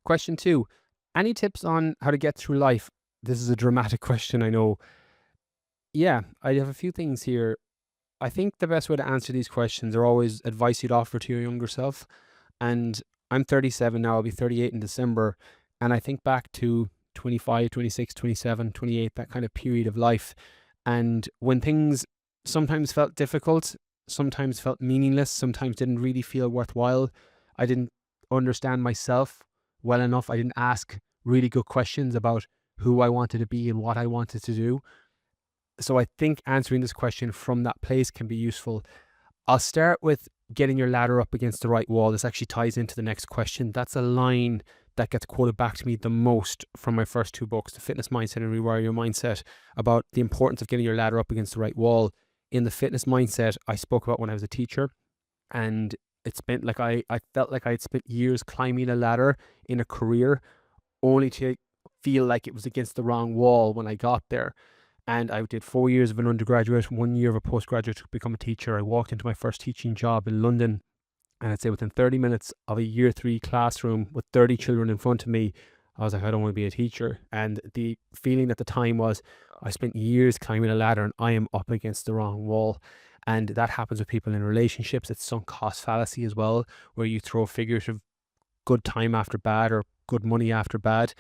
Question 2. Any tips on how to get through life? This is a dramatic question, I know. Yeah, I have a few things here. I think the best way to answer these questions are always advice you'd offer to your younger self. And I'm 37 now, I'll be 38 in December. And I think back to 25, 26, 27, 28, that kind of period of life. And when things sometimes felt difficult, sometimes felt meaningless, sometimes didn't really feel worthwhile, I didn't understand myself well enough. I didn't ask really good questions about who I wanted to be and what I wanted to do. So I think answering this question from that place can be useful. I'll start with getting your ladder up against the right wall. This actually ties into the next question. That's a line that gets quoted back to me the most from my first two books, The Fitness Mindset and Rewire Your Mindset, about the importance of getting your ladder up against the right wall. In The Fitness Mindset, I spoke about when I was a teacher, and it spent like I felt like I had spent years climbing a ladder in a career only to feel like it was against the wrong wall when I got there. And I did 4 years of an undergraduate, 1 year of a postgraduate to become a teacher. I walked into my first teaching job in London, and I'd say within 30 minutes of a year 3 classroom with 30 children in front of me, I was like, I don't want to be a teacher. And the feeling at the time was, I spent years climbing a ladder and I am up against the wrong wall. And that happens with people in relationships. It's sunk cost fallacy as well, where you throw figures of good time after bad or good money after bad,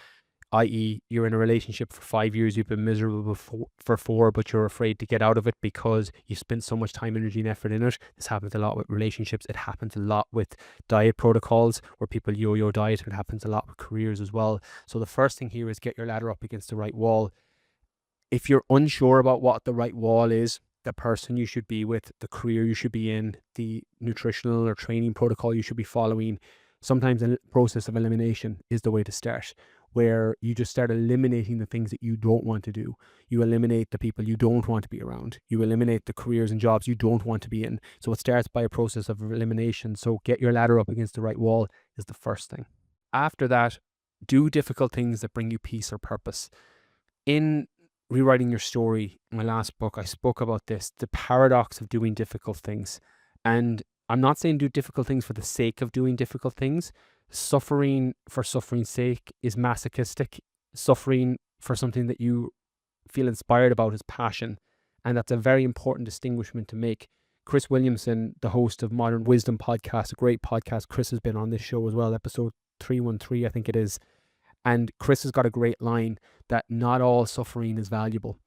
i.e. you're in a relationship for 5 years, you've been miserable for 4, but you're afraid to get out of it because you spent so much time, energy and effort in it. This happens a lot with relationships. It happens a lot with diet protocols where people yo-yo diet. It happens a lot with careers as well. So the first thing here is get your ladder up against the right wall. If you're unsure about what the right wall is, the person you should be with, the career you should be in, the nutritional or training protocol you should be following, sometimes a process of elimination is the way to start, where you just start eliminating the things that you don't want to do. You eliminate the people you don't want to be around. You eliminate the careers and jobs you don't want to be in. So it starts by a process of elimination. So get your ladder up against the right wall is the first thing. After that, do difficult things that bring you peace or purpose. In Rewriting Your Story, my last book, I spoke about this, the paradox of doing difficult things. And I'm not saying do difficult things for the sake of doing difficult things. Suffering for suffering's sake is masochistic. Suffering for something that you feel inspired about is passion. And that's a very important distinguishment to make. Chris Williamson, the host of Modern Wisdom podcast, a great podcast. Chris has been on this show as well, episode 313, I think it is. And Chris has got a great line that not all suffering is valuable.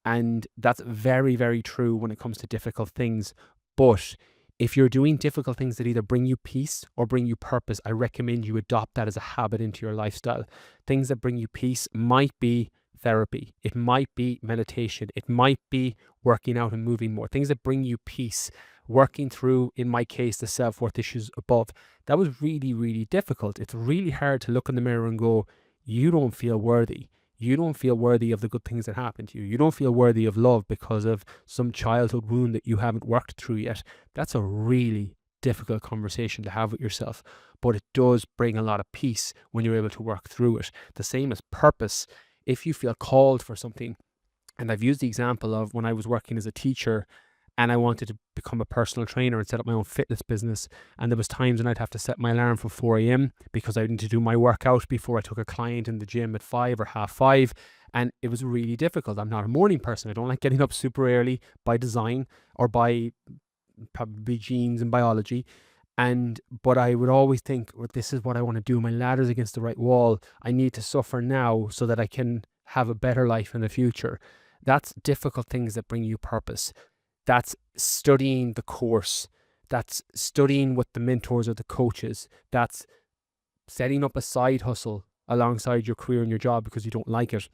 And that's very, very true when it comes to difficult things. But if you're doing difficult things that either bring you peace or bring you purpose, I recommend you adopt that as a habit into your lifestyle. Things that bring you peace might be therapy. It might be meditation. It might be working out and moving more. Things that bring you peace. Working through, in my case, the self-worth issues above. That was really, really difficult. It's really hard to look in the mirror and go, you don't feel worthy. You don't feel worthy of the good things that happen to you. You don't feel worthy of love because of some childhood wound that you haven't worked through yet. That's a really difficult conversation to have with yourself, but it does bring a lot of peace when you're able to work through it. The same as purpose. If you feel called for something, and I've used the example of when I was working as a teacher and I wanted to become a personal trainer and set up my own fitness business. And there was times when I'd have to set my alarm for 4 a.m. because I need to do my workout before I took a client in the gym at 5 or half 5. And it was really difficult. I'm not a morning person. I don't like getting up super early by design or by probably genes and biology. But I would always think, well, this is what I want to do. My ladder's against the right wall. I need to suffer now so that I can have a better life in the future. That's difficult things that bring you purpose. That's studying the course. That's studying with the mentors or the coaches. That's setting up a side hustle alongside your career and your job because you don't like it.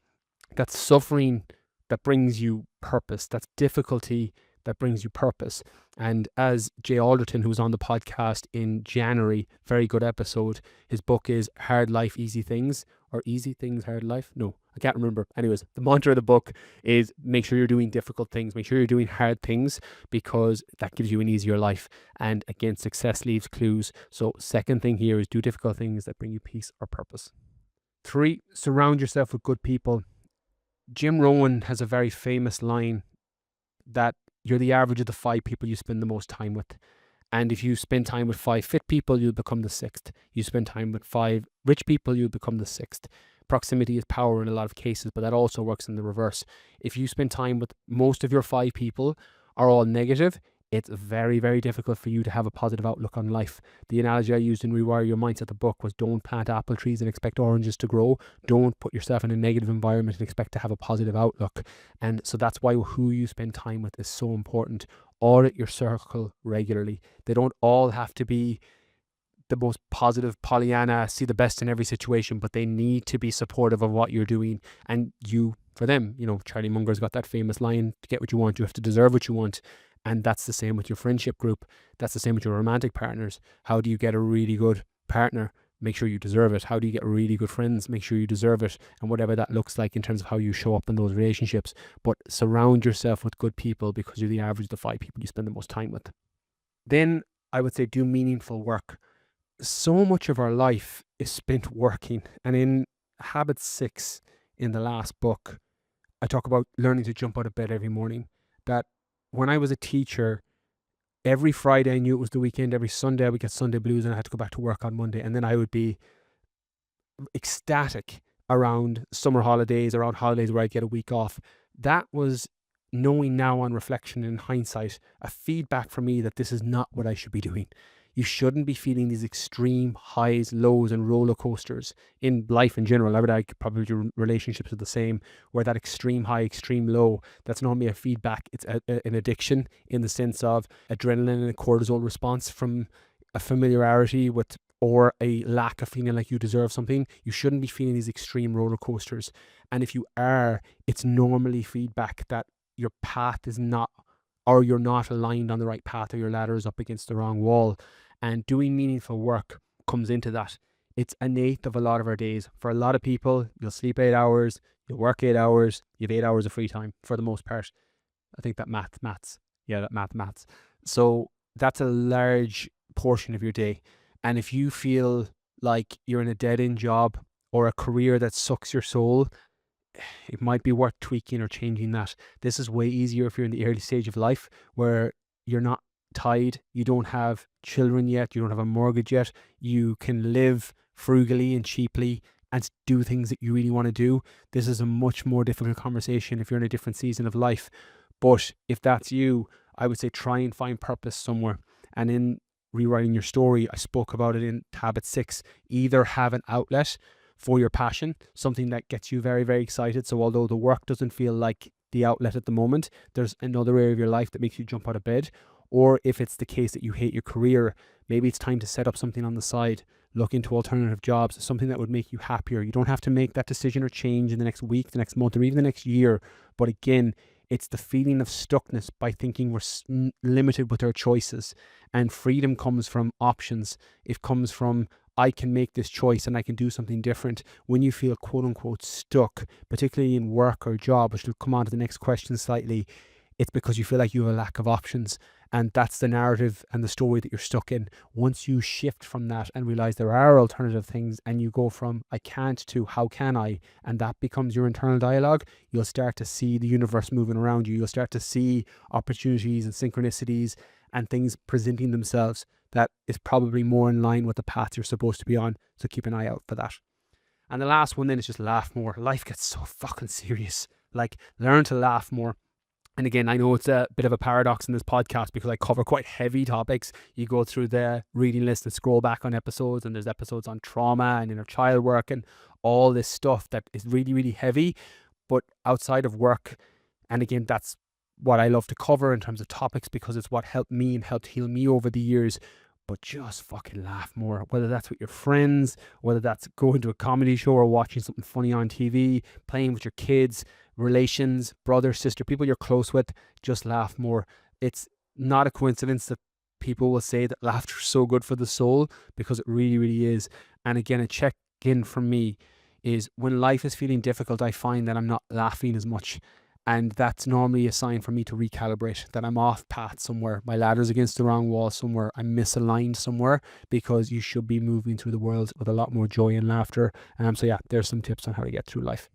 That's suffering that brings you purpose. That's difficulty that brings you purpose. And as Jay Alderton, who was on the podcast in January, very good episode, his book is Hard Life, Easy Things, or Easy Things, Hard Life. No, I can't remember. Anyways, the mantra of the book is make sure you're doing difficult things, make sure you're doing hard things, because that gives you an easier life. And again, success leaves clues. So second thing here is do difficult things that bring you peace or purpose. 3, surround yourself with good people. Jim Rohn has a very famous line that you're the average of the 5 people you spend the most time with. And if you spend time with 5 fit people, you'll become the 6th. You spend time with 5 rich people, you'll become the 6th. Proximity is power in a lot of cases, but that also works in the reverse. If you spend time with most of your 5 people are all negative, it's very, very difficult for you to have a positive outlook on life. The analogy I used in Rewire Your Mindset, the book, was don't plant apple trees and expect oranges to grow. Don't put yourself in a negative environment and expect to have a positive outlook. And so that's why who you spend time with is so important. Audit your circle regularly. They don't all have to be the most positive Pollyanna, see the best in every situation, but they need to be supportive of what you're doing, and you for them. Charlie Munger's got that famous line, to get what you want, you have to deserve what you want. And that's the same with your friendship group. That's the same with your romantic partners. How do you get a really good partner? Make sure you deserve it. How do you get really good friends? Make sure you deserve it. And whatever that looks like in terms of how you show up in those relationships. But surround yourself with good people, because you're the average of the 5 people you spend the most time with. Then I would say do meaningful work. So much of our life is spent working. And in Habit 6, in the last book, I talk about learning to jump out of bed every morning. That when I was a teacher, every Friday I knew it was the weekend. Every Sunday I would get Sunday blues and I had to go back to work on Monday. And then I would be ecstatic around summer holidays, around holidays where I'd get a week off. That was, knowing now on reflection and hindsight, a feedback for me that this is not what I should be doing. You shouldn't be feeling these extreme highs, lows, and roller coasters in life in general. I would argue probably your relationships are the same, where that extreme high, extreme low, that's normally a feedback. It's an addiction in the sense of adrenaline and a cortisol response from a familiarity with, or a lack of feeling like you deserve something. You shouldn't be feeling these extreme roller coasters. And if you are, it's normally feedback that your path is not, or you're not aligned on the right path, or your ladder is up against the wrong wall. And doing meaningful work comes into that. It's an eighth of a lot of our days. For a lot of people, you'll sleep 8 hours, you'll work 8 hours, you have 8 hours of free time for the most part. I think that maths. Yeah, that maths. So that's a large portion of your day. And if you feel like you're in a dead-end job or a career that sucks your soul, it might be worth tweaking or changing that. This is way easier if you're in the early stage of life, where you're not tied, you don't have children yet, you don't have a mortgage yet, you can live frugally and cheaply and do things that you really want to do. This is a much more difficult conversation if you're in a different season of life. But if that's you, I would say try and find purpose somewhere. And in Rewriting Your Story, I spoke about it in Habit 6. Either have an outlet for your passion, something that gets you very, very excited. So although the work doesn't feel like the outlet at the moment, there's another area of your life that makes you jump out of bed. Or if it's the case that you hate your career, maybe it's time to set up something on the side, look into alternative jobs, something that would make you happier. You don't have to make that decision or change in the next week, the next month, or even the next year. But again, it's the feeling of stuckness by thinking we're limited with our choices. And freedom comes from options. It comes from, I can make this choice and I can do something different. When you feel quote unquote stuck, particularly in work or job, which will come on to the next question slightly, it's because you feel like you have a lack of options. And that's the narrative and the story that you're stuck in. Once you shift from that and realize there are alternative things, and you go from I can't to how can I, and that becomes your internal dialogue, you'll start to see the universe moving around you. You'll start to see opportunities and synchronicities and things presenting themselves that is probably more in line with the path you're supposed to be on. So keep an eye out for that. And the last one then is just laugh more. Life gets so fucking serious. Like, learn to laugh more. And again, I know it's a bit of a paradox in this podcast because I cover quite heavy topics. You go through the reading list and scroll back on episodes, and there's episodes on trauma and inner child work and all this stuff that is really, really heavy. But outside of work, and again, that's what I love to cover in terms of topics because it's what helped me and helped heal me over the years. But just fucking laugh more, whether that's with your friends, whether that's going to a comedy show or watching something funny on TV, playing with your kids, relations, brother, sister, people you're close with. Just laugh more. It's not a coincidence that people will say that laughter is so good for the soul, because it really, really is. And again, a check-in from me is when life is feeling difficult, I find that I'm not laughing as much. And that's normally a sign for me to recalibrate, that I'm off path somewhere. My ladder's against the wrong wall somewhere. I'm misaligned somewhere, because you should be moving through the world with a lot more joy and laughter. So yeah, there's some tips on how to get through life.